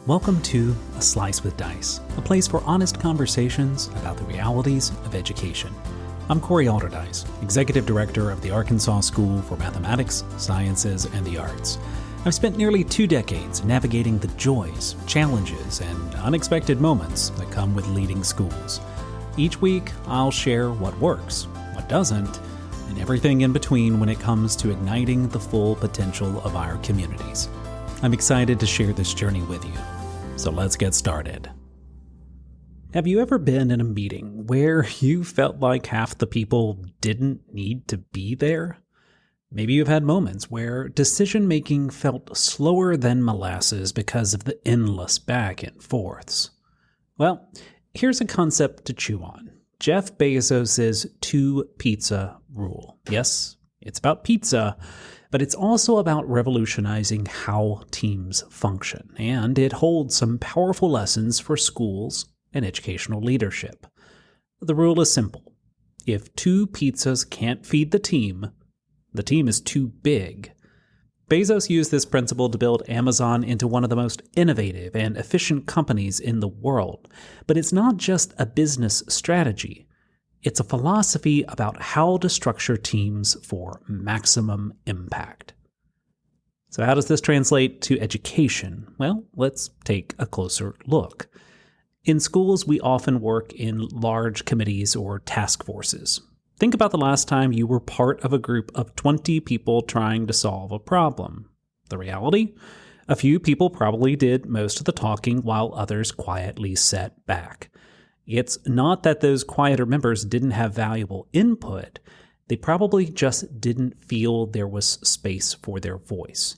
Welcome to A Slice with Dice, a place for honest conversations about the realities of education. I'm Corey Alderdice, Executive Director of the Arkansas School for Mathematics, Sciences, and the Arts. I've spent nearly 2 decades navigating the joys, challenges, and unexpected moments that come with leading schools. Each week, I'll share what works, what doesn't, and everything in between when it comes to igniting the full potential of our communities. I'm excited to share this journey with you. So let's get started. Have you ever been in a meeting where you felt like half the people didn't need to be there? Maybe you've had moments where decision-making felt slower than molasses because of the endless back and forths. Well, here's a concept to chew on. Jeff Bezos' 2-pizza rule. Yes, it's about pizza, but it's also about revolutionizing how teams function, and it holds some powerful lessons for schools and educational leadership. The rule is simple. If 2 pizzas can't feed the team is too big. Bezos used this principle to build Amazon into one of the most innovative and efficient companies in the world. But it's not just a business strategy. It's a philosophy about how to structure teams for maximum impact. So how does this translate to education? Well, let's take a closer look. In schools, we often work in large committees or task forces. Think about the last time you were part of a group of 20 people trying to solve a problem. The reality? A few people probably did most of the talking while others quietly sat back. It's not that those quieter members didn't have valuable input. They probably just didn't feel there was space for their voice.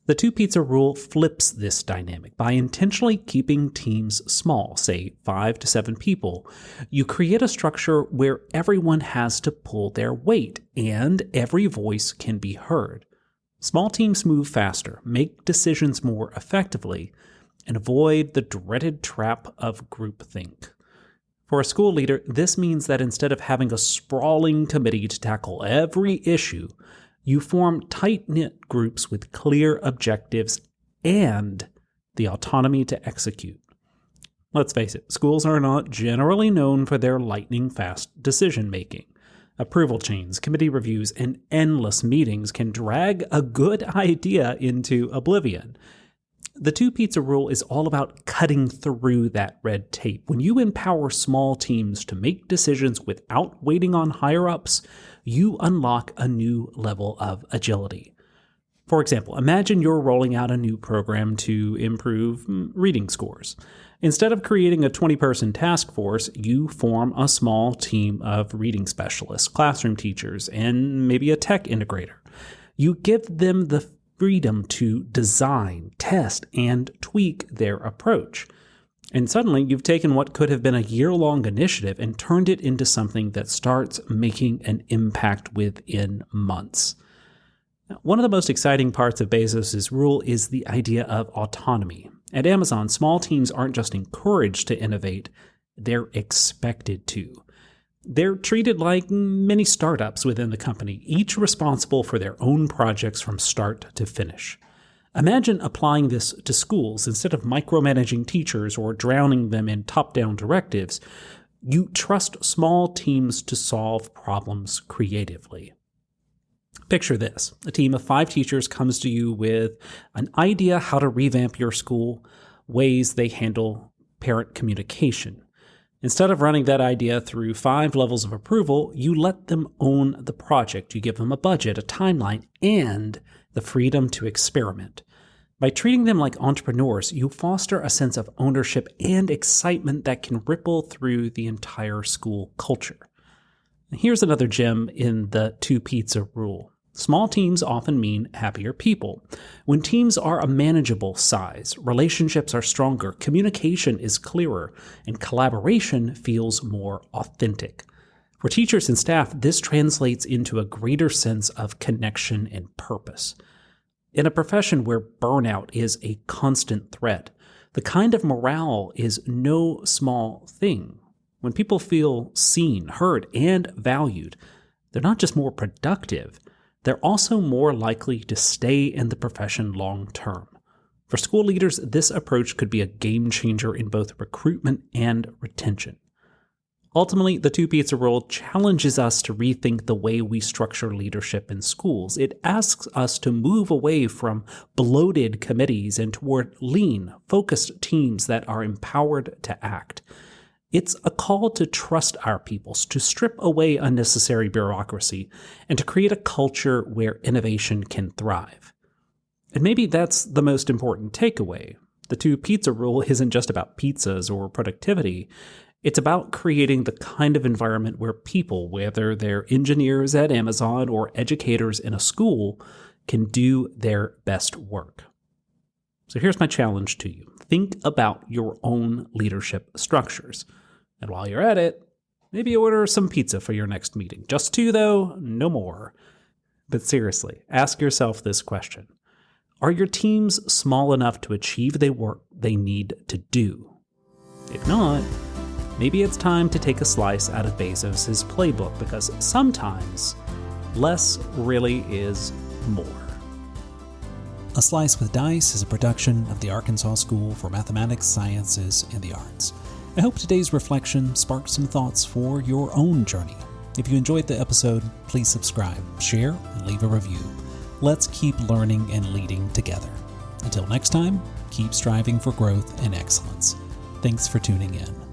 The 2-pizza rule flips this dynamic. By intentionally keeping teams small, say 5 to 7 people, you create a structure where everyone has to pull their weight and every voice can be heard. Small teams move faster, make decisions more effectively, and avoid the dreaded trap of groupthink. For a school leader, this means that instead of having a sprawling committee to tackle every issue, you form tight-knit groups with clear objectives and the autonomy to execute. Let's face it, schools are not generally known for their lightning-fast decision-making. Approval chains, committee reviews, and endless meetings can drag a good idea into oblivion. The 2-pizza rule is all about cutting through that red tape. When you empower small teams to make decisions without waiting on higher-ups, you unlock a new level of agility. For example, imagine you're rolling out a new program to improve reading scores. Instead of creating a 20-person task force, you form a small team of reading specialists, classroom teachers, and maybe a tech integrator. You give them the freedom to design, test, and tweak their approach. And suddenly, you've taken what could have been a year-long initiative and turned it into something that starts making an impact within months. Now, one of the most exciting parts of Bezos' rule is the idea of autonomy. At Amazon, small teams aren't just encouraged to innovate, they're expected to. They're treated like mini startups within the company, each responsible for their own projects from start to finish. Imagine applying this to schools. Instead of micromanaging teachers or drowning them in top-down directives, you trust small teams to solve problems creatively. Picture this. A team of 5 teachers comes to you with an idea how to revamp your school, ways they handle parent communication. Instead of running that idea through 5 levels of approval, you let them own the project. You give them a budget, a timeline, and the freedom to experiment. By treating them like entrepreneurs, you foster a sense of ownership and excitement that can ripple through the entire school culture. Here's another gem in the 2-pizza rule. Small teams often mean happier people. When teams are a manageable size, relationships are stronger, communication is clearer, and collaboration feels more authentic. For teachers and staff, this translates into a greater sense of connection and purpose. In a profession where burnout is a constant threat, the kind of morale is no small thing. When people feel seen, heard, and valued, they're not just more productive, they're also more likely to stay in the profession long term. For school leaders, this approach could be a game changer in both recruitment and retention. Ultimately, the two-pizza rule challenges us to rethink the way we structure leadership in schools. It asks us to move away from bloated committees and toward lean, focused teams that are empowered to act. It's a call to trust our peoples, to strip away unnecessary bureaucracy, and to create a culture where innovation can thrive. And maybe that's the most important takeaway. The two-pizza rule isn't just about pizzas or productivity. It's about creating the kind of environment where people, whether they're engineers at Amazon or educators in a school, can do their best work. So here's my challenge to you. Think about your own leadership structures. And while you're at it, maybe order some pizza for your next meeting. Just 2, though, no more. But seriously, ask yourself this question. Are your teams small enough to achieve the work they need to do? If not, maybe it's time to take a slice out of Bezos' playbook, because sometimes less really is more. A Slice with Dice is a production of the Arkansas School for Mathematics, Sciences, and the Arts. I hope today's reflection sparked some thoughts for your own journey. If you enjoyed the episode, please subscribe, share, and leave a review. Let's keep learning and leading together. Until next time, keep striving for growth and excellence. Thanks for tuning in.